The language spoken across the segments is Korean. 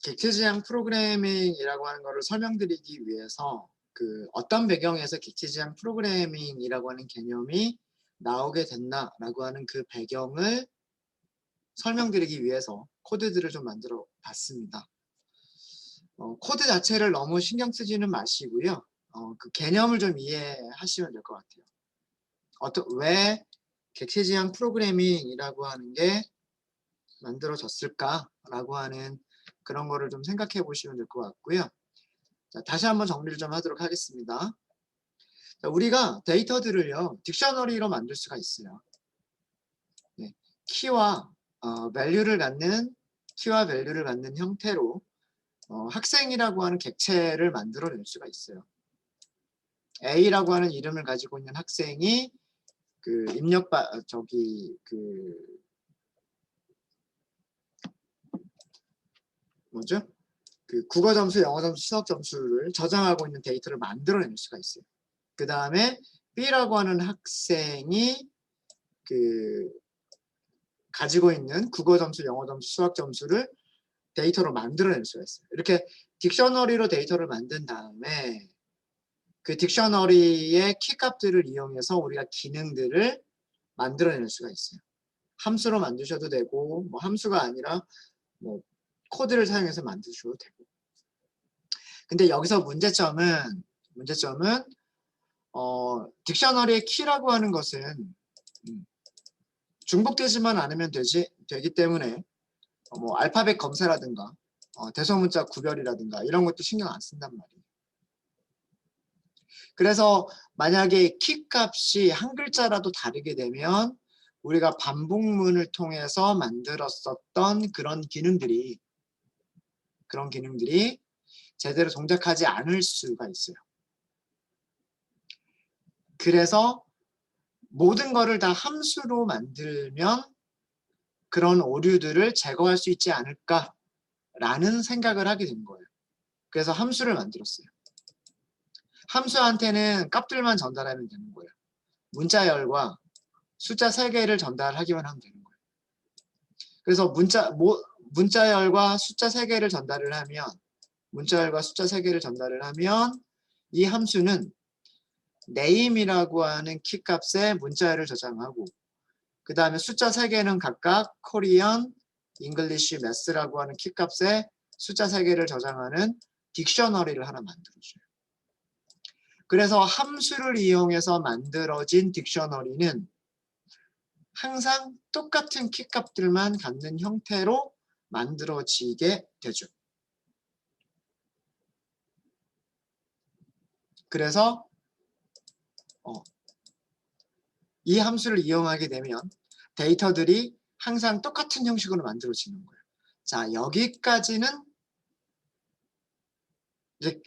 객체지향 프로그래밍이라고 하는 것을 설명드리기 위해서 어떤 배경에서 객체지향 프로그래밍이라고 하는 개념이 나오게 됐나라고 하는 그 배경을 설명드리기 위해서 코드들을 좀 만들어 봤습니다. 코드 자체를 너무 신경 쓰지는 마시고요. 그 개념을 좀 이해하시면 될 것 같아요. 왜 객체지향 프로그래밍이라고 하는 게 만들어졌을까라고 하는 그런 거를 좀 생각해 보시면 될 것 같고요. 자, 다시 한번 정리를 좀 하도록 하겠습니다. 자, 우리가 데이터들을요, 딕셔너리로 만들 수가 있어요. 네, 키와 밸류를 갖는 형태로 학생이라고 하는 객체를 만들어낼 수가 있어요. A라고 하는 이름을 가지고 있는 학생이 국어 점수, 영어 점수, 수학 점수를 저장하고 있는 데이터를 만들어낼 수가 있어요. 그 다음에 B라고 하는 학생이 가지고 있는 국어 점수, 영어 점수, 수학 점수를 데이터로 만들어낼 수가 있어요. 이렇게 딕셔너리로 데이터를 만든 다음에 그 딕셔너리의 키값들을 이용해서 우리가 기능들을 만들어낼 수가 있어요. 함수로 만드셔도 되고, 뭐 함수가 아니라 뭐 코드를 사용해서 만드셔도 되고. 근데 여기서 문제점은 딕셔너리의 키라고 하는 것은 중복되지만 않으면 되기 때문에 뭐 알파벳 검사라든가 대소문자 구별이라든가 이런 것도 신경 안 쓴단 말이에요. 그래서 만약에 키 값이 한 글자라도 다르게 되면 우리가 반복문을 통해서 만들었었던 그런 기능들이 제대로 동작하지 않을 수가 있어요. 그래서 모든 거를 다 함수로 만들면 그런 오류들을 제거할 수 있지 않을까라는 생각을 하게 된 거예요. 그래서 함수를 만들었어요. 함수한테는 값들만 전달하면 되는 거예요. 문자열과 숫자 3개를 전달하기만 하면 되는 거예요. 그래서 문자열과 숫자 3개를 전달을 하면 이 함수는 name이라고 하는 키값에 문자열을 저장하고 그 다음에 숫자 3개는 각각 Korean, English, Math라고 하는 키값에 숫자 3개를 저장하는 딕셔너리를 하나 만들어줘요. 그래서 함수를 이용해서 만들어진 딕셔너리는 항상 똑같은 키값들만 갖는 형태로 만들어지게 되죠. 그래서 이 함수를 이용하게 되면 데이터들이 항상 똑같은 형식으로 만들어지는 거예요. 자, 여기까지는 이제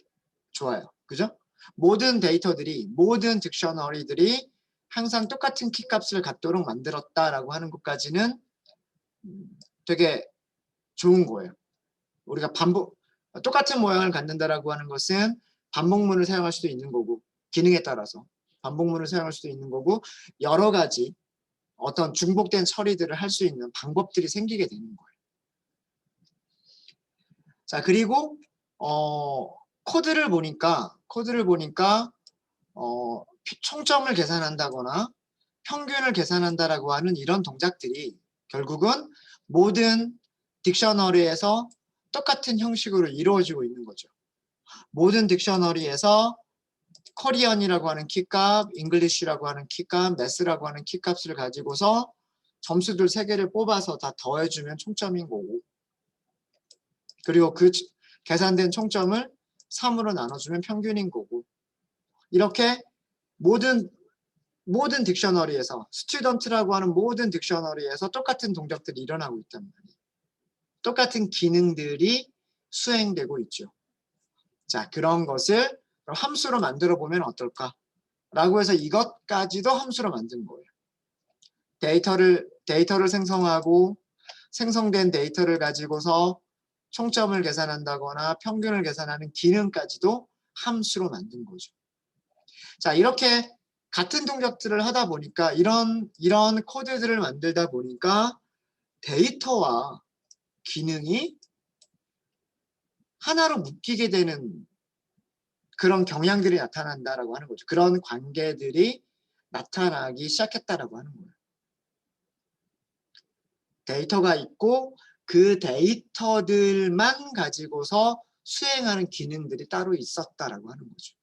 좋아요. 그죠? 모든 딕셔너리들이 항상 똑같은 키값을 갖도록 만들었다라고 하는 것까지는 되게 좋은 거예요. 우리가 똑같은 모양을 갖는다라고 하는 것은 반복문을 사용할 수도 있는 거고, 기능에 따라서 반복문을 사용할 수도 있는 거고, 여러 가지 어떤 중복된 처리들을 할 수 있는 방법들이 생기게 되는 거예요. 자, 그리고 코드를 보니까 총점을 계산한다거나 평균을 계산한다라고 하는 이런 동작들이 결국은 모든 딕셔너리에서 똑같은 형식으로 이루어지고 있는 거죠. 모든 딕셔너리에서 코리안이라고 하는 키값, 잉글리쉬라고 하는 키값, 매스라고 하는 키값을 가지고서 점수들 3개를 뽑아서 다 더해주면 총점인 거고, 그리고 그 계산된 총점을 3으로 나눠주면 평균인 거고, 이렇게 모든 딕셔너리에서, 스튜던트라고 하는 모든 딕셔너리에서 똑같은 동작들이 일어나고 있단 말이에요. 똑같은 기능들이 수행되고 있죠. 자, 그런 것을 함수로 만들어 보면 어떨까? 라고 해서 이것까지도 함수로 만든 거예요. 데이터를 생성하고 생성된 데이터를 가지고서 총점을 계산한다거나 평균을 계산하는 기능까지도 함수로 만든 거죠. 자, 이렇게 같은 동작들을 하다 보니까 이런 코드들을 만들다 보니까 데이터와 기능이 하나로 묶이게 되는 그런 경향들이 나타난다라고 하는 거죠. 그런 관계들이 나타나기 시작했다라고 하는 거예요. 데이터가 있고 그 데이터들만 가지고서 수행하는 기능들이 따로 있었다라고 하는 거죠.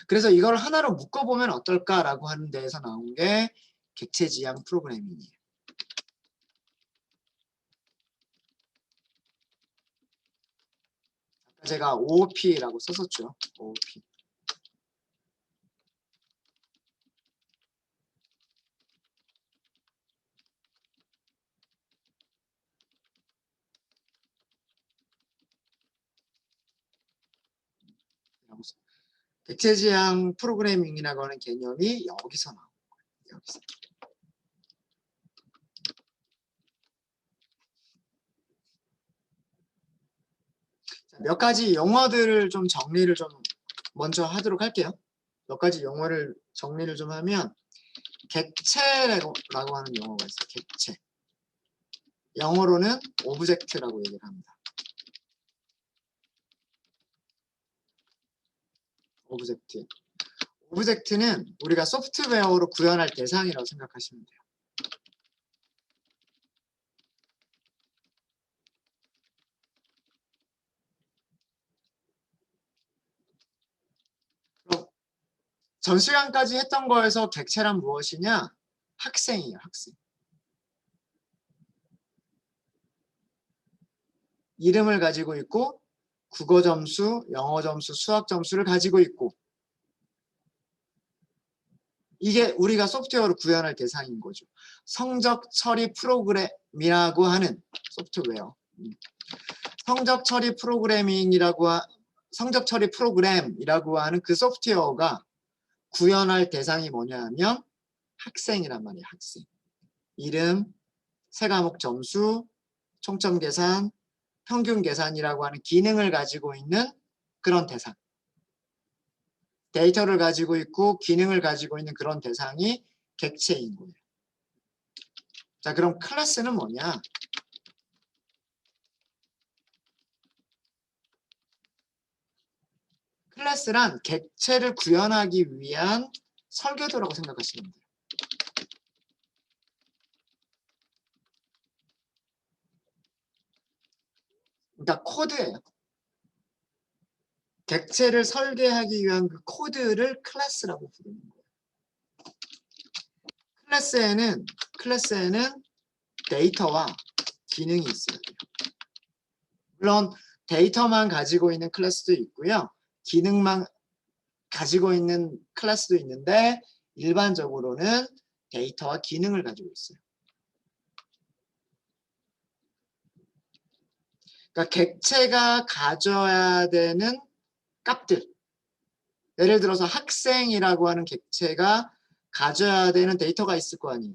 그래서 이걸 하나로 묶어보면 어떨까라고 하는 데에서 나온 게 객체지향 프로그래밍이에요. 아까 제가 OOP라고 썼었죠. OOP. 객체지향 프로그래밍이라고 하는 개념이 여기서 나온 거예요. 여기서. 몇 가지 용어들을 좀 정리를 좀 먼저 하도록 할게요. 몇 가지 용어를 정리를 좀 하면 객체라고 하는 용어가 있어요. 객체. 영어로는 오브젝트라고 얘기를 합니다. 오브젝트. 오브젝트는 우리가 소프트웨어로 구현할 대상이라고 생각하시면 돼요. 그럼 전 시간까지 했던 거에서 객체란 무엇이냐? 학생이에요, 학생. 이름을 가지고 있고 국어 점수, 영어 점수, 수학 점수를 가지고 있고 이게 우리가 소프트웨어로 구현할 대상인 거죠. 성적 처리 프로그램이라고 하는 소프트웨어. 성적 처리 프로그램이라고 하는 그 소프트웨어가 구현할 대상이 뭐냐 하면 학생이란 말이에요. 학생. 이름, 세 과목 점수, 총점 계산, 평균 계산이라고 하는 기능을 가지고 있는 그런 대상. 데이터를 가지고 있고 기능을 가지고 있는 그런 대상이 객체인 거예요. 자, 그럼 클래스는 뭐냐? 클래스란 객체를 구현하기 위한 설계도라고 생각하시면 돼요. 그러니까 코드예요. 객체를 설계하기 위한 그 코드를 클래스라고 부르는 거예요. 클래스에는 데이터와 기능이 있어야 돼요. 물론 데이터만 가지고 있는 클래스도 있고요. 기능만 가지고 있는 클래스도 있는데 일반적으로는 데이터와 기능을 가지고 있어요. 그러니까 객체가 가져야 되는 값들. 예를 들어서 학생이라고 하는 객체가 가져야 되는 데이터가 있을 거 아니에요.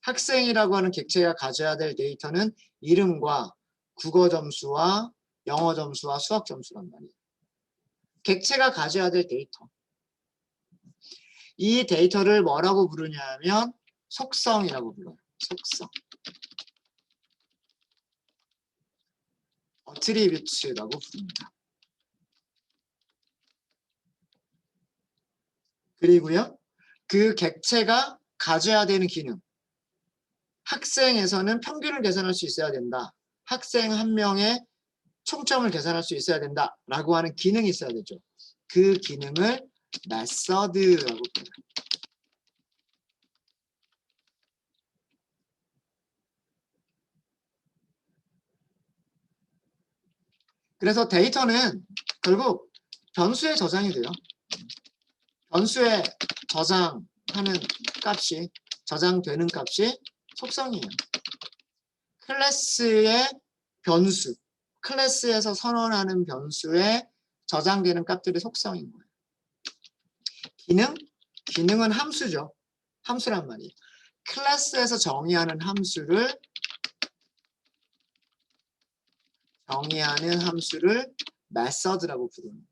학생이라고 하는 객체가 가져야 될 데이터는 이름과 국어 점수와 영어 점수와 수학 점수란 말이에요. 객체가 가져야 될 데이터. 이 데이터를 뭐라고 부르냐면 속성이라고 불러요. 속성. 어트리뷰츠라고 부릅니다. 그리고요. 그 객체가 가져야 되는 기능. 학생에서는 평균을 계산할 수 있어야 된다. 학생 한 명의 총점을 계산할 수 있어야 된다라고 하는 기능이 있어야 되죠. 그 기능을 메서드라고 불러요. 그래서 데이터는 결국 변수에 저장이 돼요. 변수에 저장하는 값이 저장되는 값이 속성이에요. 클래스의 변수, 클래스에서 선언하는 변수에 저장되는 값들이 속성인 거예요. 기능은 함수죠. 함수란 말이에요. 클래스에서 정의하는 함수를 메서드라고 부르는 거예요.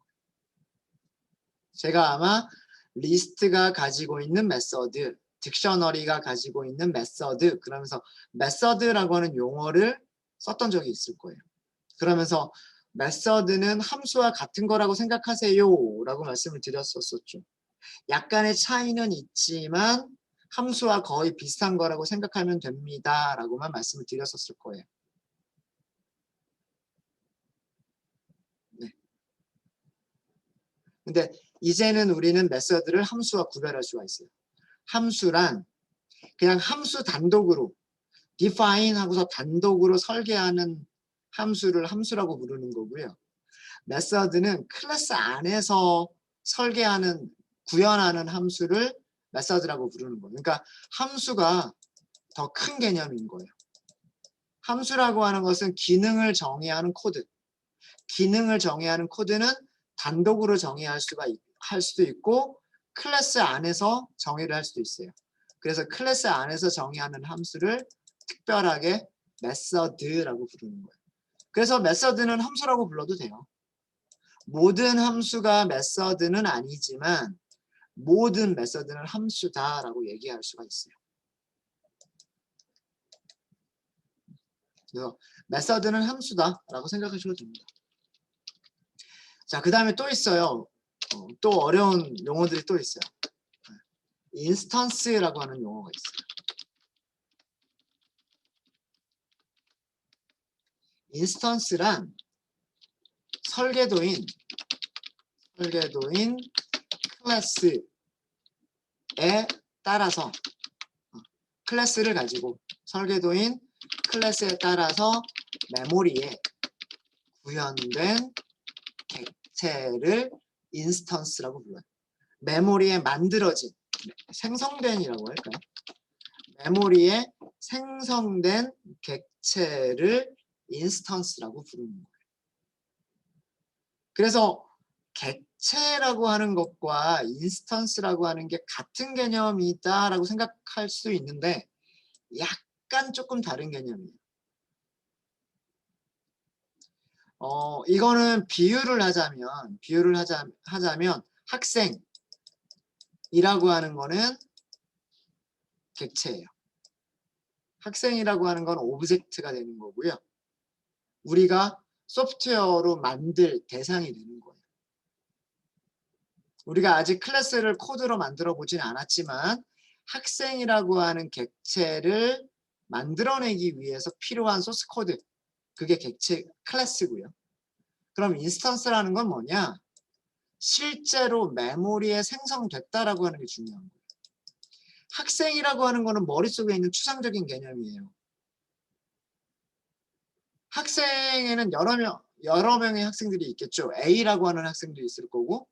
제가 아마 리스트가 가지고 있는 메서드, 딕셔너리가 가지고 있는 메서드 그러면서 메서드라고 하는 용어를 썼던 적이 있을 거예요. 그러면서 메서드는 함수와 같은 거라고 생각하세요 라고 말씀을 드렸었죠. 약간의 차이는 있지만 함수와 거의 비슷한 거라고 생각하면 됩니다 라고만 말씀을 드렸었을 거예요. 네. 근데 이제는 우리는 메서드를 함수와 구별할 수가 있어요. 함수란 그냥 함수 단독으로 define 하고서 단독으로 설계하는 함수를 함수라고 부르는 거고요. 메서드는 클래스 안에서 설계하는 구현하는 함수를 메서드라고 부르는 거예요. 그러니까 함수가 더 큰 개념인 거예요. 함수라고 하는 것은 기능을 정의하는 코드. 기능을 정의하는 코드는 단독으로 정의할 할 수도 있고 클래스 안에서 정의를 할 수도 있어요. 그래서 클래스 안에서 정의하는 함수를 특별하게 메서드라고 부르는 거예요. 그래서 메서드는 함수라고 불러도 돼요. 모든 함수가 메서드는 아니지만 모든 메서드는 함수다라고 얘기할 수가 있어요. 그래서 메서드는 함수다라고 생각하셔도 됩니다. 자, 그 다음에 또 있어요. 또 어려운 용어들이 또 있어요. 인스턴스라고 하는 용어가 있어요. 인스턴스란 설계도인 클래스에 따라서 클래스를 가지고 설계도인 클래스에 따라서 메모리에 구현된 객체를 인스턴스라고 불러요. 메모리에 만들어진, 생성된이라고 할까요? 메모리에 생성된 객체를 인스턴스라고 부르는 거예요. 그래서 객체라고 하는 것과 인스턴스라고 하는 게 같은 개념이다라고 생각할 수 있는데 약간 조금 다른 개념이에요. 이거는 비유를 하자면 학생이라고 하는 거는 객체예요. 학생이라고 하는 건 오브젝트가 되는 거고요. 우리가 소프트웨어로 만들 대상이 되는 거예요. 우리가 아직 클래스를 코드로 만들어 보진 않았지만 학생이라고 하는 객체를 만들어내기 위해서 필요한 소스 코드, 그게 객체 클래스고요. 그럼 인스턴스라는 건 뭐냐? 실제로 메모리에 생성됐다라고 하는 게 중요한 거예요. 학생이라고 하는 거는 머릿속에 있는 추상적인 개념이에요. 학생에는 여러 명의 학생들이 있겠죠. A라고 하는 학생도 있을 거고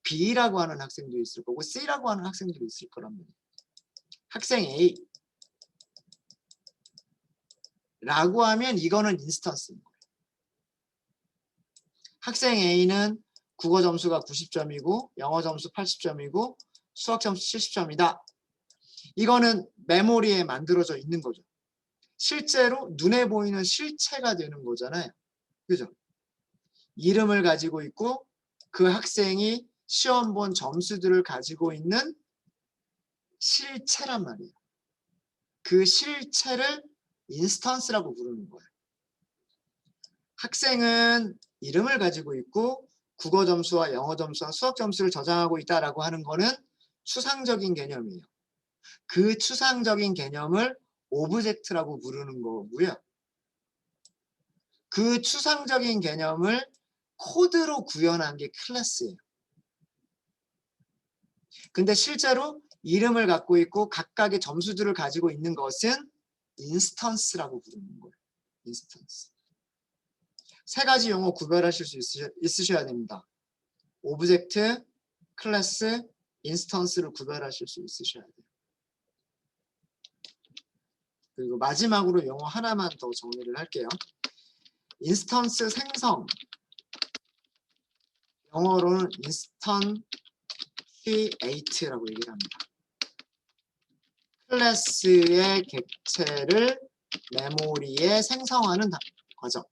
B라고 하는 학생도 있을 거고 C라고 하는 학생도 있을 거랍니다. 학생 A라고 하면 이거는 인스턴스인 거예요. 학생 A는 국어 점수가 90점이고 영어 점수 80점이고 수학 점수 70점이다. 이거는 메모리에 만들어져 있는 거죠. 실제로 눈에 보이는 실체가 되는 거잖아요. 그죠? 이름을 가지고 있고 그 학생이 시험 본 점수들을 가지고 있는 실체란 말이에요. 그 실체를 인스턴스라고 부르는 거예요. 학생은 이름을 가지고 있고 국어 점수와 영어 점수와 수학 점수를 저장하고 있다라고 하는 거는 추상적인 개념이에요. 그 추상적인 개념을 오브젝트라고 부르는 거고요. 그 추상적인 개념을 코드로 구현한 게 클래스예요. 근데 실제로 이름을 갖고 있고 각각의 점수들을 가지고 있는 것은 인스턴스라고 부르는 거예요. 인스턴스. 세 가지 용어 구별하실 수 있으셔야 됩니다. 오브젝트, 클래스, 인스턴스를 구별하실 수 있으셔야 돼요. 그리고 마지막으로 용어 하나만 더 정리를 할게요. 인스턴스 생성. 영어로는 instantiate라고 얘기를 합니다. 클래스의 객체를 메모리에 생성하는 과정.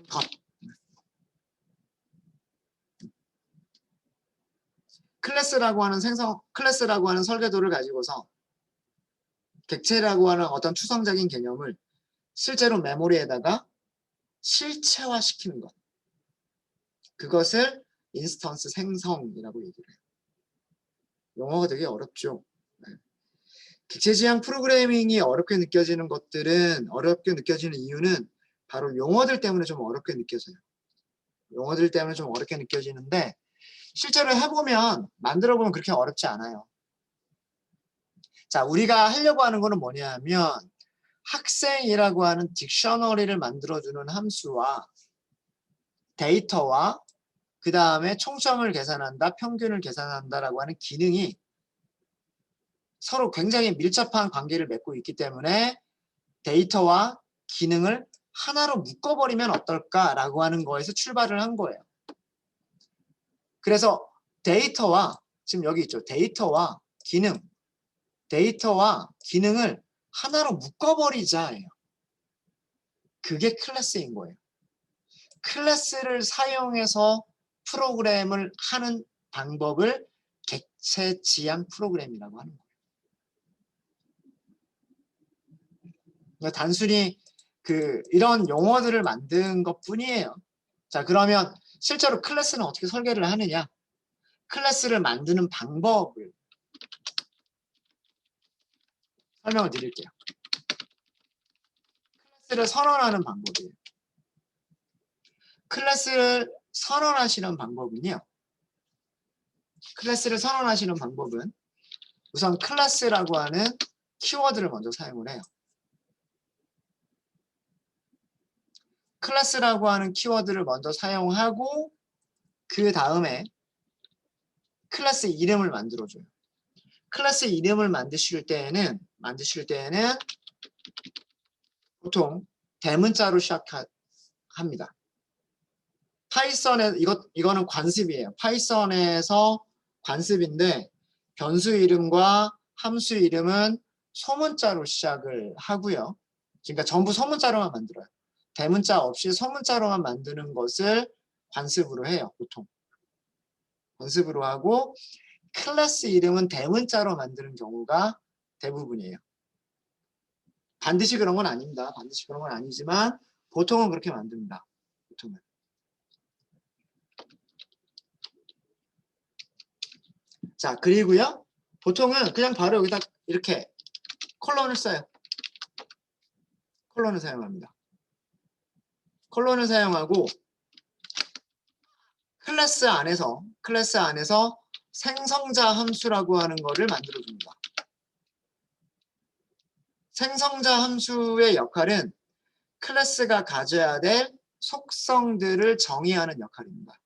것. 클래스라고 하는 설계도를 가지고서 객체라고 하는 어떤 추상적인 개념을 실제로 메모리에다가 실체화시키는 것. 그것을 인스턴스 생성이라고 얘기를 해요. 용어가 되게 어렵죠. 네. 객체지향 프로그래밍이 어렵게 느껴지는 이유는 바로 용어들 때문에 좀 어렵게 느껴져요. 용어들 때문에 좀 어렵게 느껴지는데 실제로 해보면 만들어보면 그렇게 어렵지 않아요. 자, 우리가 하려고 하는 거는 뭐냐면 학생이라고 하는 딕셔너리를 만들어주는 함수와 데이터와 그 다음에 총점을 계산한다, 평균을 계산한다라고 하는 기능이 서로 굉장히 밀접한 관계를 맺고 있기 때문에 데이터와 기능을 하나로 묶어버리면 어떨까라고 하는 거에서 출발을 한 거예요. 그래서 데이터와 지금 여기 있죠. 데이터와 기능을 하나로 묶어버리자예요. 그게 클래스인 거예요. 클래스를 사용해서 프로그램을 하는 방법을 객체 지향 프로그램이라고 하는 거예요. 그러니까 단순히 이런 용어들을 만든 것 뿐이에요. 자, 그러면 실제로 클래스는 어떻게 설계를 하느냐? 클래스를 만드는 방법을 설명을 드릴게요. 클래스를 선언하는 방법이에요. 클래스를 선언하시는 방법은요. 우선 클래스라고 하는 키워드를 먼저 사용을 해요. 클래스라고 하는 키워드를 먼저 사용하고 그 다음에 클래스 이름을 만들어줘요. 클래스 이름을 만드실 때에는 보통 대문자로 시작합니다. 파이썬에 이거는 관습이에요. 파이썬에서 관습인데 변수 이름과 함수 이름은 소문자로 시작을 하고요. 그러니까 전부 소문자로만 만들어요. 대문자 없이 소문자로만 만드는 것을 관습으로 해요. 보통. 관습으로 하고 클래스 이름은 대문자로 만드는 경우가 대부분이에요. 반드시 그런 건 아닙니다. 반드시 그런 건 아니지만 보통은 그렇게 만듭니다. 보통은. 자, 그리고요. 보통은 그냥 바로 여기다 이렇게 콜론을 써요. 콜론을 사용합니다. 콜론을 사용하고 클래스 안에서 생성자 함수라고 하는 거를 만들어줍니다. 생성자 함수의 역할은 클래스가 가져야 될 속성들을 정의하는 역할입니다.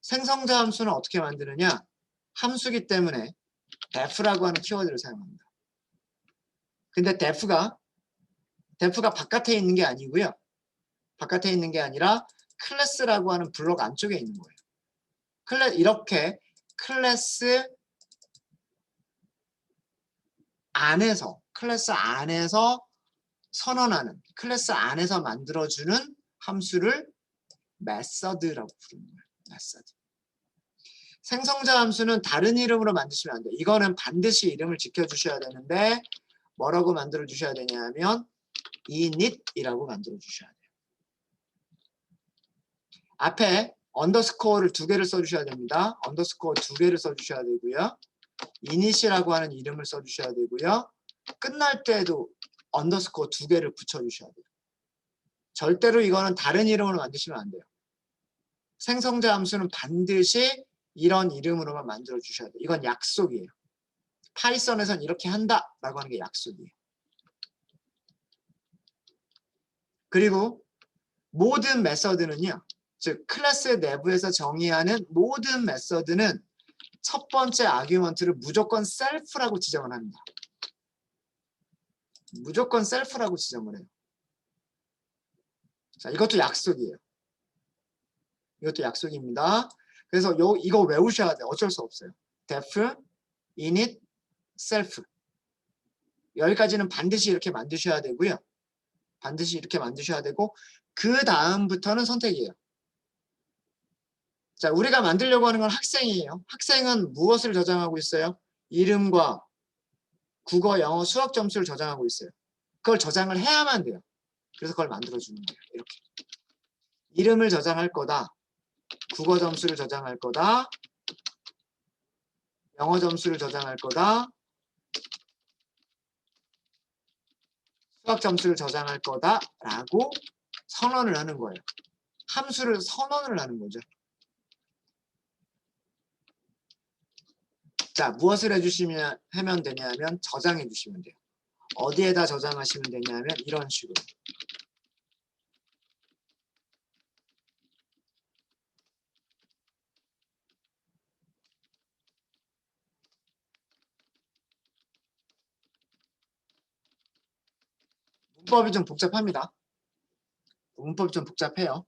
생성자 함수는 어떻게 만드느냐? 함수기 때문에 def라고 하는 키워드를 사용합니다. 근데 def가 바깥에 있는 게 아니고요. 바깥에 있는 게 아니라 클래스라고 하는 블록 안쪽에 있는 거예요. 이렇게 클래스 안에서 선언하는, 클래스 안에서 만들어주는 함수를 method라고 부르는 거예요. method. 생성자 함수는 다른 이름으로 만드시면 안 돼요. 이거는 반드시 이름을 지켜주셔야 되는데 뭐라고 만들어 주셔야 되냐 하면 init이라고 만들어 주셔야 돼요. 앞에 언더스코어를 2개를 써주셔야 됩니다. 언더스코어 2개를 써주셔야 되고요. init이라고 하는 이름을 써주셔야 되고요. 끝날 때에도 언더스코어 2개를 붙여주셔야 돼요. 절대로 이거는 다른 이름으로 만드시면 안 돼요. 생성자 함수는 반드시 이런 이름으로만 만들어 주셔야 돼요. 이건 약속이에요. 파이썬에선 이렇게 한다라고 하는 게 약속이에요. 그리고 모든 메서드는요. 즉 클래스 내부에서 정의하는 모든 메서드는 첫 번째 아규먼트를 무조건 셀프라고 지정을 합니다. 무조건 셀프라고 지정을 해요. 자, 이것도 약속이에요. 이것도 약속입니다. 그래서 이거 외우셔야 돼요. 어쩔 수 없어요. def, init, self. 여기까지는 반드시 이렇게 만드셔야 되고요. 반드시 이렇게 만드셔야 되고 그 다음부터는 선택이에요. 자, 우리가 만들려고 하는 건 학생이에요. 학생은 무엇을 저장하고 있어요? 이름과 국어, 영어, 수학 점수를 저장하고 있어요. 그걸 저장을 해야만 돼요. 그래서 그걸 만들어주는 거예요. 이렇게. 이름을 저장할 거다. 국어 점수를 저장할 거다. 영어 점수를 저장할 거다. 수학 점수를 저장할 거다. 라고 선언을 하는 거예요. 함수를 선언을 하는 거죠. 자, 무엇을 하면 되냐면 저장해 주시면 돼요. 어디에다 저장하시면 되냐면 이런 식으로. 문법이 좀 복잡합니다. 문법이 좀 복잡해요.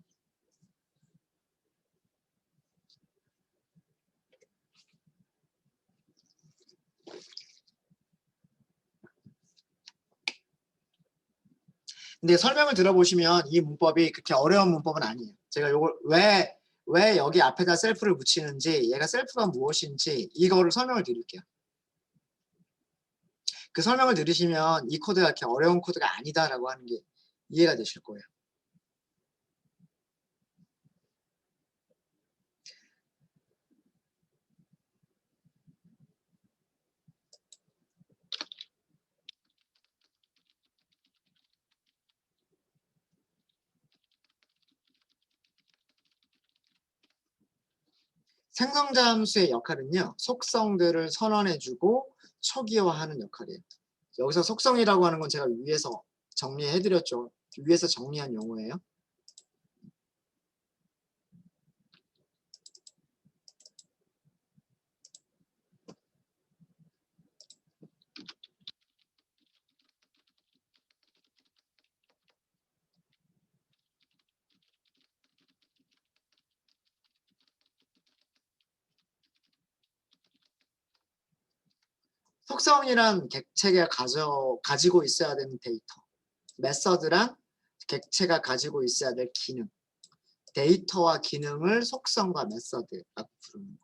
근데 설명을 들어보시면 이 문법이 그렇게 어려운 문법은 아니에요. 제가 요걸 왜 여기 앞에다 셀프를 붙이는지, 얘가 셀프가 무엇인지 이거를 설명을 드릴게요. 그 설명을 들으시면 이 코드가 이렇게 어려운 코드가 아니다라고 하는 게 이해가 되실 거예요. 생성자 함수의 역할은요, 속성들을 선언해주고 초기화하는 역할이에요. 여기서 속성이라고 하는 건 제가 위에서 정리해드렸죠. 위에서 정리한 용어예요. 속성이란 객체가 가지고 있어야 되는 데이터. 메서드란 객체가 가지고 있어야 될 기능. 데이터와 기능을 속성과 메서드라고 부르는 거예요.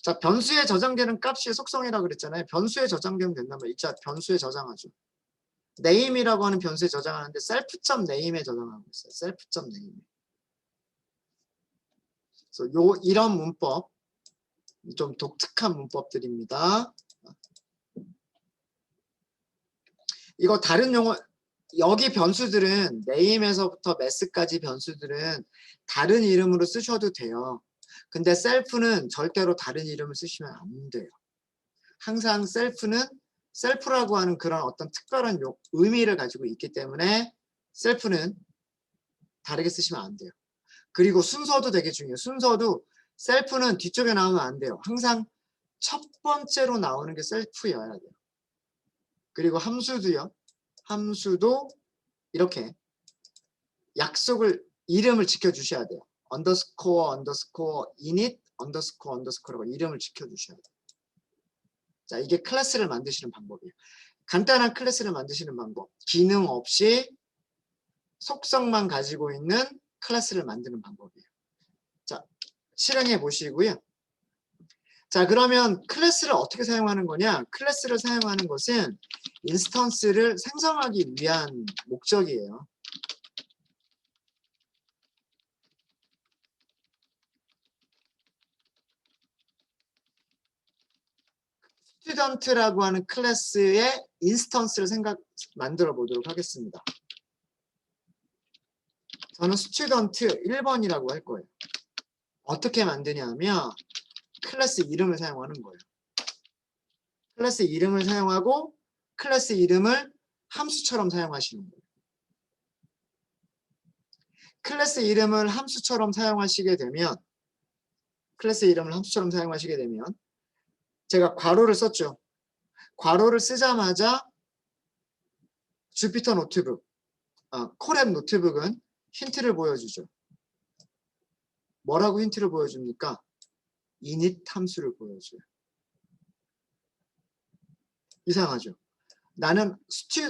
자, 변수에 저장되는 값이 속성이라고 그랬잖아요. 변수에 저장되면 된다면 자, 변수에 저장하죠. name이라고 하는 변수에 저장하는데 self.name에 저장하고 있어요. self.name. 그래서 이런 문법 좀 독특한 문법들입니다. 이거 다른 용어 여기 변수들은 name에서부터 mass까지 변수들은 다른 이름으로 쓰셔도 돼요. 근데 셀프는 절대로 다른 이름을 쓰시면 안 돼요. 항상 셀프라고 하는 그런 어떤 특별한 의미를 가지고 있기 때문에 셀프는 다르게 쓰시면 안 돼요. 그리고 순서도 되게 중요해요. 순서도 셀프는 뒤쪽에 나오면 안 돼요. 항상 첫 번째로 나오는 게 셀프여야 돼요. 그리고 함수도요. 함수도 이렇게 이름을 지켜주셔야 돼요. 언더스코어 init 언더스코어라고 이름을 지켜주셔야 돼요. 자, 이게 클래스를 만드시는 방법이에요. 간단한 클래스를 만드시는 방법. 기능 없이 속성만 가지고 있는 클래스를 만드는 방법이에요. 자, 실행해 보시고요. 자, 그러면 클래스를 어떻게 사용하는 거냐? 클래스를 사용하는 것은 인스턴스를 생성하기 위한 목적이에요. 스튜던트라고 하는 클래스의 인스턴스를 만들어 보도록 하겠습니다. 저는 스튜던트 1번이라고 할 거예요. 어떻게 만드냐면 클래스 이름을 사용하는 거예요. 클래스 이름을 사용하고 클래스 이름을 함수처럼 사용하시는 거예요. 클래스 이름을 함수처럼 사용하시게 되면 제가 괄호를 썼죠. 괄호를 쓰자마자 주피터 노트북, 콜앱 노트북은 힌트를 보여주죠. 뭐라고 힌트를 보여줍니까? init 함수를 보여줘요. 이상하죠?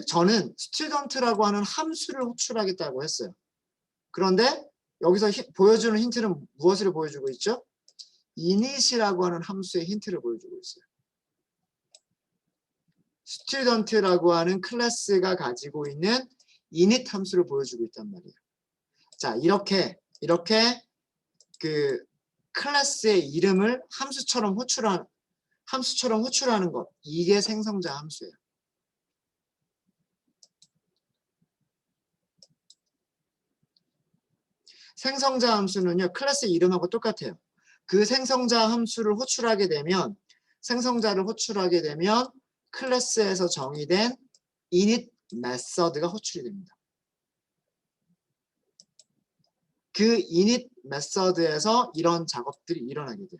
저는 스튜던트라고 하는 함수를 호출하겠다고 했어요. 그런데 여기서 보여주는 힌트는 무엇을 보여주고 있죠? init이라고 하는 함수의 힌트를 보여주고 있어요. student라고 하는 클래스가 가지고 있는 init 함수를 보여주고 있단 말이에요. 자, 이렇게 그 클래스의 이름을 함수처럼 호출하는 것, 이게 생성자 함수예요. 생성자 함수는요, 클래스 이름하고 똑같아요. 그 생성자 함수를 호출하게 되면, 클래스에서 정의된 init 메서드가 호출이 됩니다. 그 init 메서드에서 이런 작업들이 일어나게 돼요.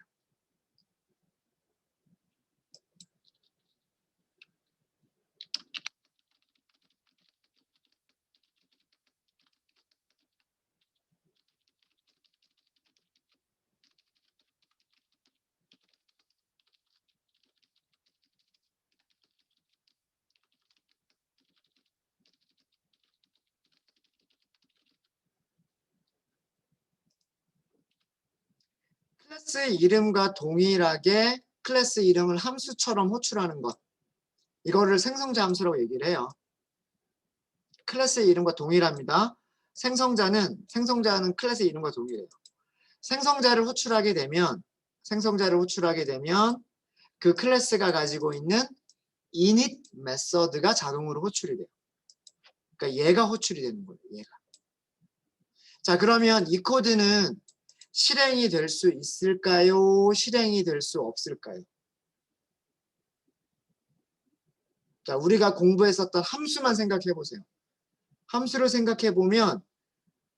클래스 이름과 동일하게 클래스 이름을 함수처럼 호출하는 것, 이거를 생성자 함수라고 얘기를 해요. 클래스 이름과 동일합니다. 생성자는 클래스 이름과 동일해요. 생성자를 호출하게 되면 그 클래스가 가지고 있는 init 메서드가 자동으로 호출이 돼요. 그러니까 얘가 호출이 되는 거예요. 얘가. 자, 그러면 이 코드는 실행이 될 수 있을까요? 실행이 될 수 없을까요? 자, 우리가 공부했었던 함수만 생각해 보세요. 함수를 생각해 보면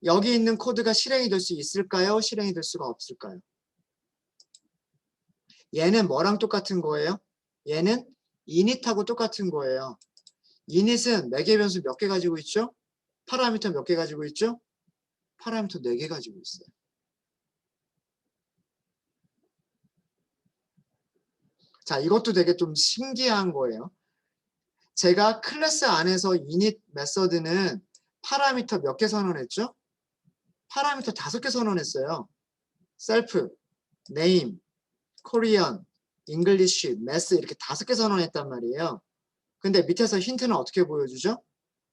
여기 있는 코드가 실행이 될 수 있을까요? 실행이 될 수가 없을까요? 얘는 뭐랑 똑같은 거예요? 얘는 init하고 똑같은 거예요. init은 매개 변수 몇 개 가지고 있죠? 파라미터 몇 개 가지고 있죠? 파라미터 4개 가지고 있어요. 자, 이것도 되게 좀 신기한 거예요. 제가 클래스 안에서 init 메서드는 파라미터 몇 개 선언했죠? 파라미터 5개 선언했어요. self, name, Korean, English, math 이렇게 5개 선언했단 말이에요. 근데 밑에서 힌트는 어떻게 보여주죠?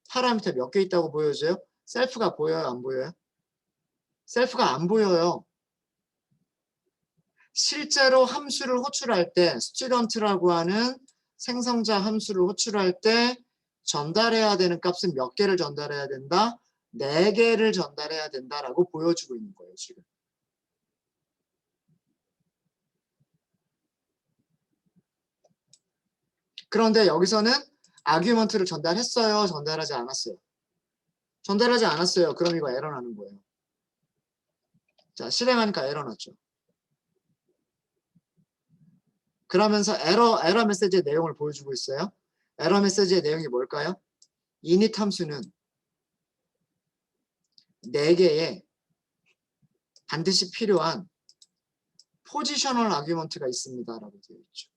파라미터 몇 개 있다고 보여줘요? 셀프가 보여요? 안 보여요? 셀프가 안 보여요. 실제로 함수를 호출할 때 student라고 하는 생성자 함수를 호출할 때 전달해야 되는 값은 몇 개를 전달해야 된다? 4개를 전달해야 된다라고 보여주고 있는 거예요, 지금. 그런데 여기서는 아규먼트를 전달했어요? 전달하지 않았어요? 전달하지 않았어요. 그럼 이거 에러 나는 거예요. 자, 실행하니까 에러 났죠. 그러면서 에러 메시지의 내용을 보여주고 있어요. 에러 메시지의 내용이 뭘까요? init 함수는 4개의 반드시 필요한 포지셔널 아규먼트가 있습니다. 라고 되어 있죠.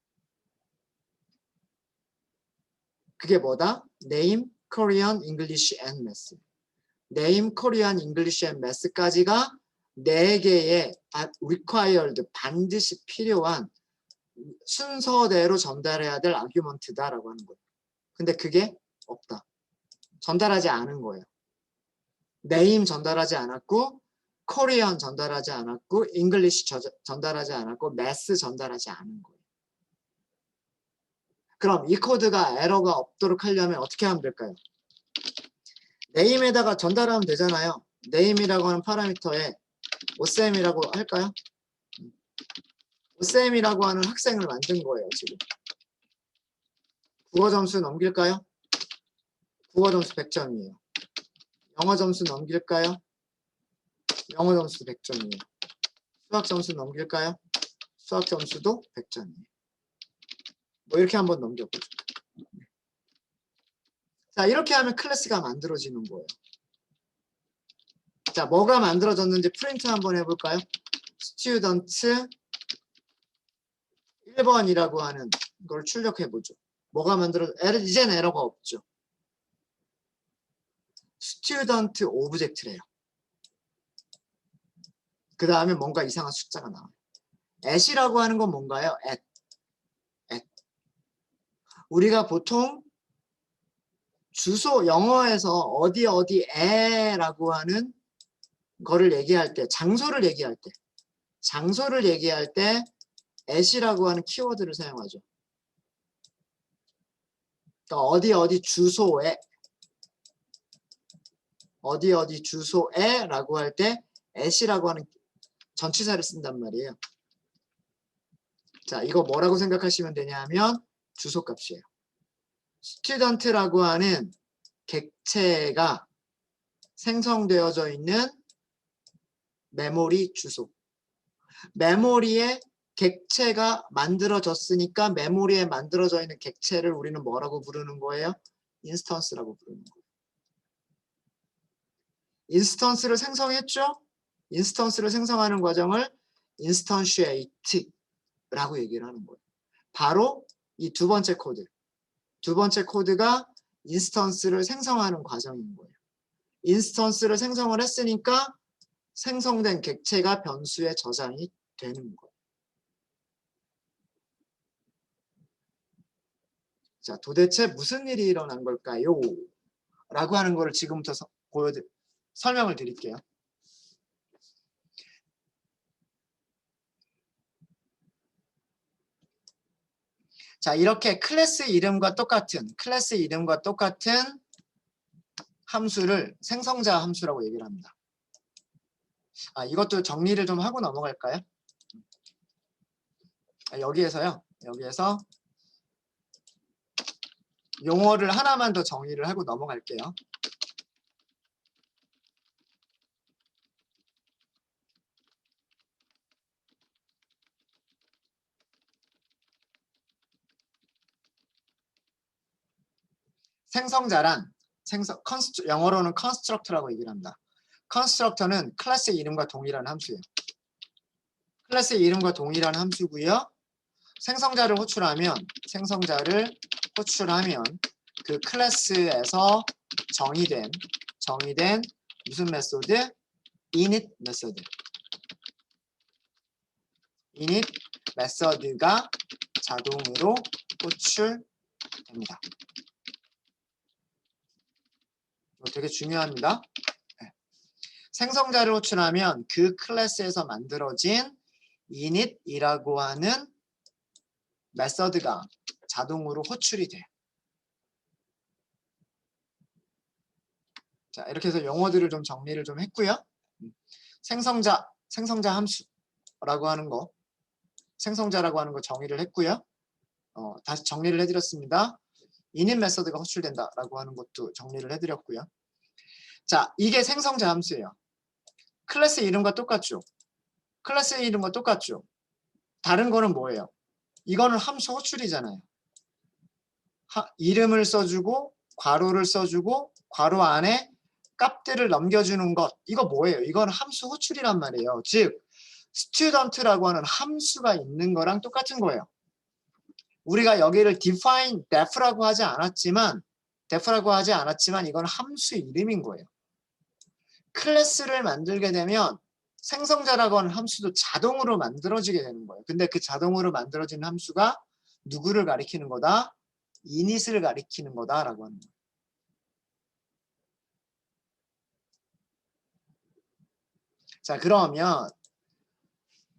그게 뭐다? name, Korean, English, and math. name, Korean, English, and math까지가 4개의 required, 반드시 필요한 순서대로 전달해야 될 아규먼트다라고 하는 거예요. 근데 그게 없다. 전달하지 않은 거예요. name 전달하지 않았고, Korean 전달하지 않았고, English 전달하지 않았고, math 전달하지 않은 거예요. 그럼 이 코드가 에러가 없도록 하려면 어떻게 하면 될까요? name에다가 전달하면 되잖아요. name이라고 하는 파라미터에 OSM이라고 할까요? OSM이라고 하는 학생을 만든 거예요, 지금. 국어 점수 넘길까요? 국어 점수 100점이에요. 영어 점수 넘길까요? 영어 점수 100점이에요. 수학 점수 넘길까요? 수학 점수도 100점이에요. 뭐 이렇게 한번 넘겨보죠. 자, 이렇게 하면 클래스가 만들어지는 거예요. 자, 뭐가 만들어졌는지 프린트 한번 해볼까요? student 1번이라고 하는 걸 출력해보죠. 뭐가 이제는 에러가 없죠. student 오브젝트래요. 그 다음에 뭔가 이상한 숫자가 나와요. at이라고 하는 건 뭔가요? at. 우리가 보통 주소 영어에서 어디에라고 하는 거를 얘기할 때, 장소를 얘기할 때 at이라고 하는 키워드를 사용하죠. 그러니까 어디 주소에 라고 할 때 at이라고 하는 전치사를 쓴단 말이에요. 자, 이거 뭐라고 생각하시면 되냐 하면 주소값이에요. student라고 하는 객체가 생성되어져 있는 메모리 주소. 메모리에 객체가 만들어졌으니까 메모리에 만들어져 있는 객체를 우리는 뭐라고 부르는 거예요? 인스턴스라고 부르는 거예요. 인스턴스를 생성했죠? 인스턴스를 생성하는 과정을 instantiate라고 얘기를 하는 거예요. 바로 이 두 번째 코드. 두 번째 코드가 인스턴스를 생성하는 과정인 거예요. 인스턴스를 생성을 했으니까 생성된 객체가 변수에 저장이 되는 거예요. 자, 도대체 무슨 일이 일어난 걸까요? 라고 하는 거를 지금부터 설명을 드릴게요. 자, 이렇게 클래스 이름과 똑같은 함수를 생성자 함수라고 얘기를 합니다. 이것도 정리를 좀 하고 넘어갈까요? 여기에서 용어를 하나만 더 정리를 하고 넘어갈게요. 생성자란 영어로는 construct라고 얘기를 합니다. constructor는 클래스의 이름과 동일한 함수예요. 클래스의 이름과 동일한 함수고요. 생성자를 호출하면 그 클래스에서 정의된 무슨 메소드? init 메소드. init 메소드가 자동으로 호출됩니다. 이거 되게 중요합니다. 네. 생성자를 호출하면 그 클래스에서 만들어진 init이라고 하는 메서드가 자동으로 호출이 돼요. 자, 이렇게 해서 용어들을 좀 정리를 좀 했고요. 생성자 함수라고 하는 거, 생성자라고 하는 거 정의를 했고요. 다시 정리를 해드렸습니다. init 메서드가 호출된다라고 하는 것도 정리를 해드렸고요. 자, 이게 생성자 함수예요. 클래스 이름과 똑같죠? 다른 거는 뭐예요? 이거는 함수 호출이잖아요. 이름을 써주고 괄호를 써주고 괄호 안에 값들을 넘겨주는 것. 이거 뭐예요? 이건 함수 호출이란 말이에요. 즉 student라고 하는 함수가 있는 거랑 똑같은 거예요. 우리가 여기를 define def라고 하지 않았지만 이건 함수 이름인 거예요. 클래스를 만들게 되면 생성자라고 하는 함수도 자동으로 만들어지게 되는 거예요. 근데 그 자동으로 만들어진 함수가 누구를 가리키는 거다? init을 가리키는 거다라고 하는 거예요. 자, 그러면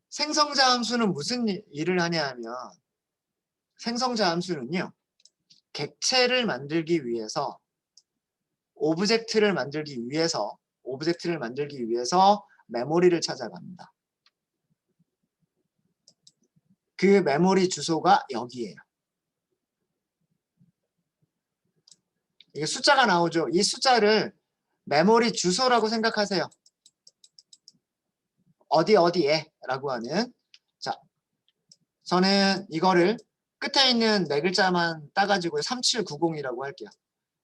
생성자 함수는 무슨 일을 하냐 하면 생성자 함수는요. 객체를 만들기 위해서 오브젝트를 만들기 위해서 메모리를 찾아갑니다. 그 메모리 주소가 여기예요. 이게 숫자가 나오죠. 이 숫자를 메모리 주소라고 생각하세요. 어디에 라고 하는. 자, 저는 이거를 끝에 있는 네 글자만 따가지고 3790이라고 할게요.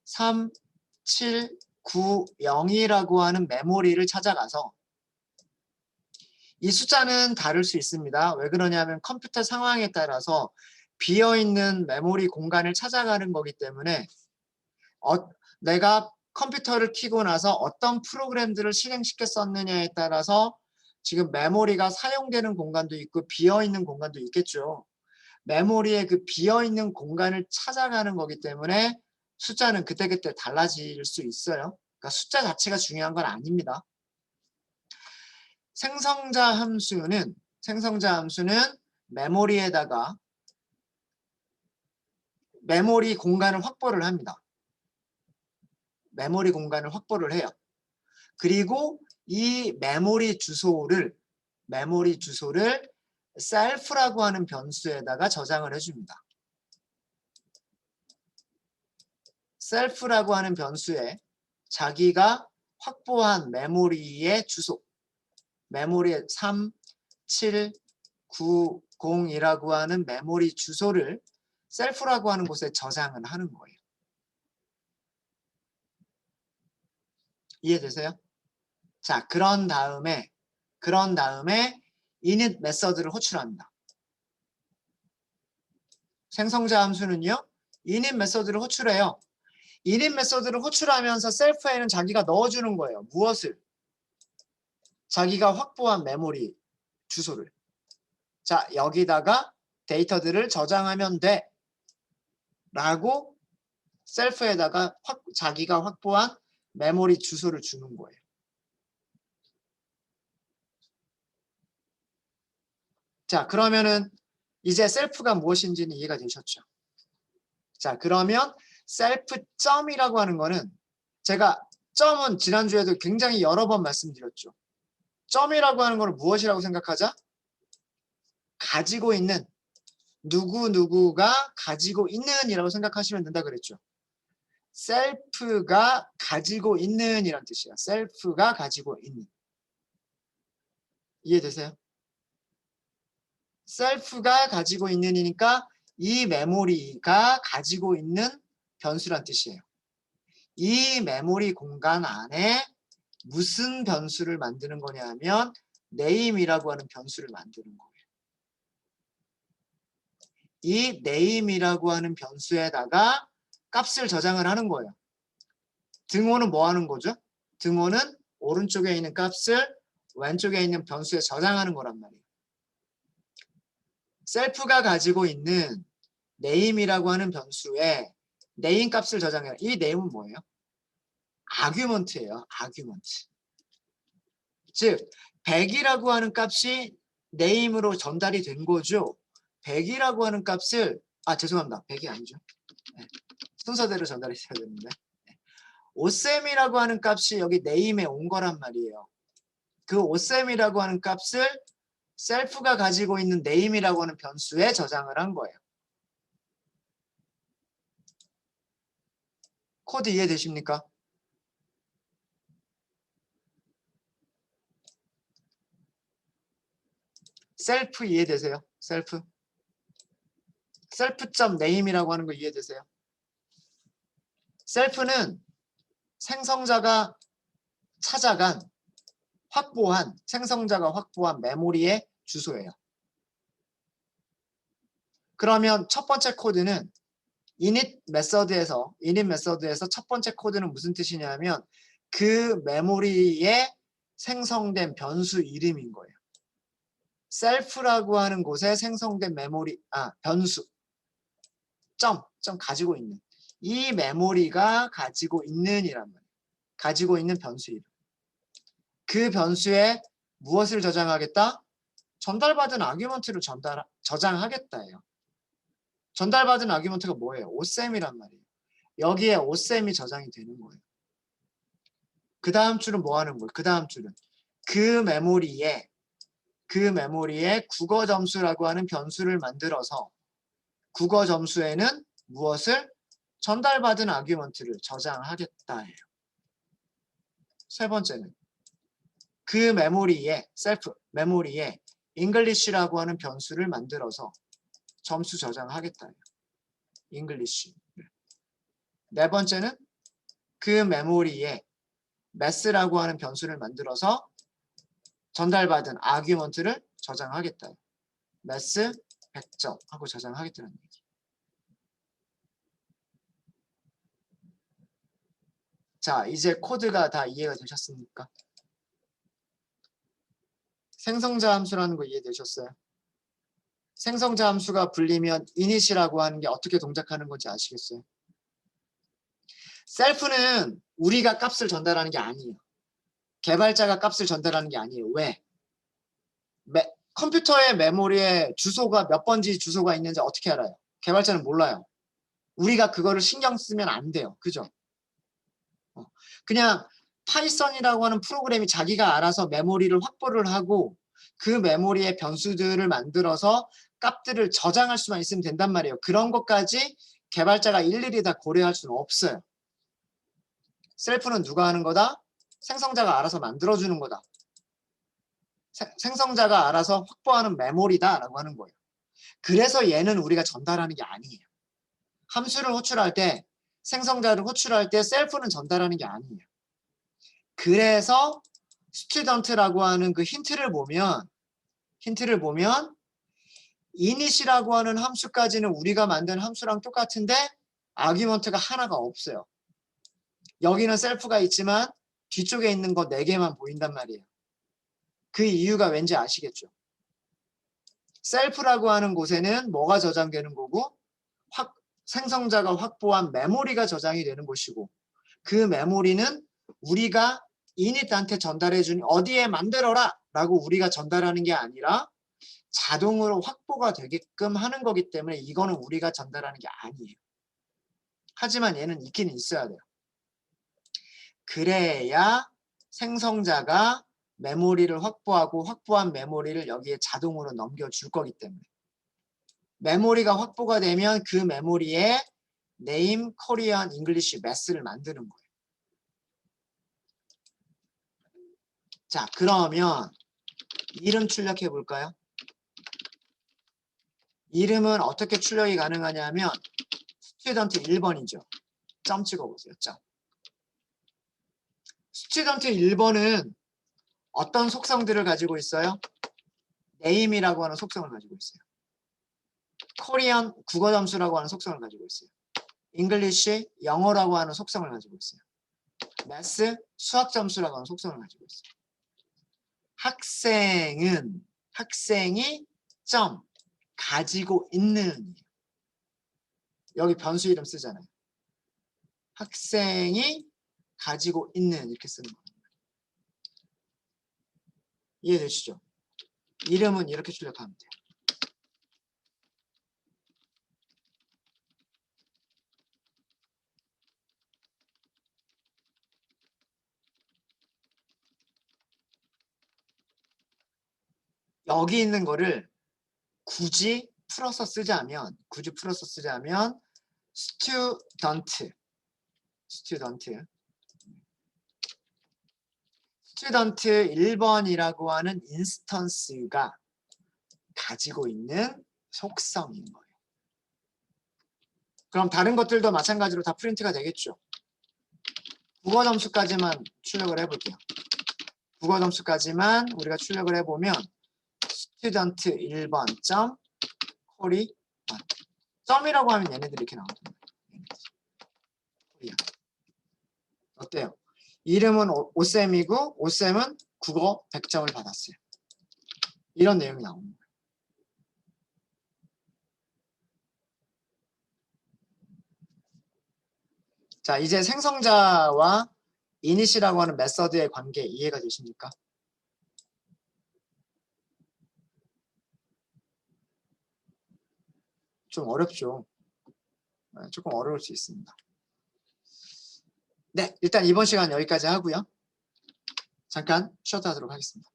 3790이라고 하는 메모리를 찾아가서 이 숫자는 다를 수 있습니다. 왜 그러냐면 컴퓨터 상황에 따라서 비어있는 메모리 공간을 찾아가는 거기 때문에 내가 컴퓨터를 켜고 나서 어떤 프로그램들을 실행시켰었느냐에 따라서 지금 메모리가 사용되는 공간도 있고 비어있는 공간도 있겠죠. 메모리에 그 비어있는 공간을 찾아가는 거기 때문에 숫자는 그때그때 달라질 수 있어요. 그러니까 숫자 자체가 중요한 건 아닙니다. 생성자 함수는 메모리에다가 메모리 공간을 확보를 합니다. 메모리 공간을 확보를 해요. 그리고 이 메모리 주소를 self라고 하는 변수에다가 저장을 해줍니다. self라고 하는 변수에 자기가 확보한 메모리의 주소, 메모리의 3790이라고 하는 메모리 주소를 self라고 하는 곳에 저장을 하는 거예요. 이해되세요? 자, 그런 다음에 init 메서드를 호출합니다. 생성자 함수는요, init 메서드를 호출해요. init 메서드를 호출하면서 셀프에는 자기가 넣어주는 거예요. 무엇을? 자기가 확보한 메모리 주소를. 자, 여기다가 데이터들을 저장하면 돼. 라고 셀프에다가 자기가 확보한 메모리 주소를 주는 거예요. 자, 그러면은 이제 셀프가 무엇인지는 이해가 되셨죠? 자, 그러면 셀프 점이라고 하는 거는 제가 점은 지난주에도 굉장히 여러 번 말씀드렸죠. 점이라고 하는 걸 무엇이라고 생각하자? 가지고 있는, 누구누구가 가지고 있는 이라고 생각하시면 된다 그랬죠. 셀프가 가지고 있는 이란 뜻이야. 셀프가 가지고 있는. 이해되세요? 셀프가 가지고 있는이니까 이 메모리가 가지고 있는 변수란 뜻이에요. 이 메모리 공간 안에 무슨 변수를 만드는 거냐 하면 name이라고 하는 변수를 만드는 거예요. 이 name이라고 하는 변수에다가 값을 저장을 하는 거예요. 등호는 뭐 하는 거죠? 등호는 오른쪽에 있는 값을 왼쪽에 있는 변수에 저장하는 거란 말이에요. 셀프가 가지고 있는 name이라고 하는 변수에 name 값을 저장해요. 이 name은 뭐예요? 아규먼트예요. 아규먼트. 즉 100이라고 하는 값이 name으로 전달이 된 거죠. 100이라고 하는 값을 죄송합니다. 100이 아니죠. 네. 순서대로 전달이 돼야 되는데 오셈이라고 하는 값이 여기 name에 온 거란 말이에요. 그 오셈이라고 하는 값을 셀프가 가지고 있는 name이라고 하는 변수에 저장을 한 거예요. 코드 이해되십니까? 셀프 이해되세요? 셀프 name이라고 하는 거 이해되세요? 셀프는 생성자가 찾아간 생성자가 확보한 메모리의 주소예요. 그러면 첫 번째 코드는 init 메서드에서 첫 번째 코드는 무슨 뜻이냐면 그 메모리에 생성된 변수 이름인 거예요. self라고 하는 곳에 생성된 변수 점 가지고 있는 이 메모리가 가지고 있는 이란 말이에요. 가지고 있는 변수 이름. 그 변수에 무엇을 저장하겠다? 전달받은 아규먼트를 저장하겠다예요. 전달받은 아규먼트가 뭐예요? 오셈이란 말이에요. 여기에 오셈이 저장이 되는 거예요. 그 다음 줄은 뭐 하는 거예요? 그 다음 줄은 그 메모리에 국어 점수라고 하는 변수를 만들어서 국어 점수에는 무엇을? 전달받은 아규먼트를 저장하겠다예요. 세 번째는 그 메모리에 English라고 하는 변수를 만들어서 점수 저장하겠다예요. English. 네 번째는 그 메모리에 math라고 하는 변수를 만들어서 전달받은 아규먼트를 저장하겠다. math 100점 하고 저장하겠다는 얘기. 자, 이제 코드가 다 이해가 되셨습니까? 생성자 함수라는 거 이해되셨어요? 생성자 함수가 불리면 init이라고 하는 게 어떻게 동작하는 건지 아시겠어요? 셀프는 우리가 값을 전달하는 게 아니에요. 개발자가 값을 전달하는 게 아니에요. 왜? 컴퓨터의 메모리에 주소가 몇 번지 주소가 있는지 어떻게 알아요? 개발자는 몰라요. 우리가 그거를 신경 쓰면 안 돼요. 그죠? 그냥 파이썬이라고 하는 프로그램이 자기가 알아서 메모리를 확보를 하고 그 메모리에 변수들을 만들어서 값들을 저장할 수만 있으면 된단 말이에요. 그런 것까지 개발자가 일일이 다 고려할 수는 없어요. 셀프는 누가 하는 거다? 생성자가 알아서 만들어주는 거다. 생성자가 알아서 확보하는 메모리다라고 하는 거예요. 그래서 얘는 우리가 전달하는 게 아니에요. 함수를 호출할 때, 생성자를 호출할 때 셀프는 전달하는 게 아니에요. 그래서 student라고 하는 그 힌트를 보면 init이라고 하는 함수까지는 우리가 만든 함수랑 똑같은데 아규먼트가 하나가 없어요. 여기는 셀프가 있지만 뒤쪽에 있는 거 4개만 보인단 말이에요. 그 이유가 왠지 아시겠죠? 셀프라고 하는 곳에는 뭐가 저장되는 거고 생성자가 확보한 메모리가 저장이 되는 곳이고 그 메모리는 우리가 init한테 전달해주니 어디에 만들어라 라고 우리가 전달하는 게 아니라 자동으로 확보가 되게끔 하는 거기 때문에 이거는 우리가 전달하는 게 아니에요. 하지만 얘는 있긴 있어야 돼요. 그래야 생성자가 메모리를 확보하고 확보한 메모리를 여기에 자동으로 넘겨줄 거기 때문에 메모리가 확보가 되면 그 메모리에 name, Korean, English, Math를 만드는 거예요. 자, 그러면 이름 출력해 볼까요? 이름은 어떻게 출력이 가능하냐면 스튜던트 1번이죠. 점 찍어보세요. 점. 스튜던트 1번은 어떤 속성들을 가지고 있어요? name이라고 하는 속성을 가지고 있어요. 코리안 국어 점수라고 하는 속성을 가지고 있어요. English 영어라고 하는 속성을 가지고 있어요. Math 수학 점수라고 하는 속성을 가지고 있어요. 학생이 점 가지고 있는 여기 변수 이름 쓰잖아요. 학생이 가지고 있는 이렇게 쓰는 거예요. 이해되시죠? 이름은 이렇게 출력하면 돼요. 여기 있는 거를 굳이 풀어서 쓰자면 스튜던트 1번이라고 하는 인스턴스가 가지고 있는 속성인 거예요. 그럼 다른 것들도 마찬가지로 다 프린트가 되겠죠. 국어 점수까지만 출력을 해볼게요. 국어 점수까지만 우리가 출력을 해보면 스튜던트 1번 점 코리 점이라고 하면 얘네들이 이렇게 나오잖아요. 어때요? 이름은 오쌤이고 오쌤은 국어 100점을 받았어요. 이런 내용이 나오는 거예요. 자, 이제 생성자와 init이라고 하는 메서드의 관계 이해가 되십니까? 좀 어렵죠. 조금 어려울 수 있습니다. 네, 일단 이번 시간 여기까지 하고요. 잠깐 쉬었다 하도록 하겠습니다.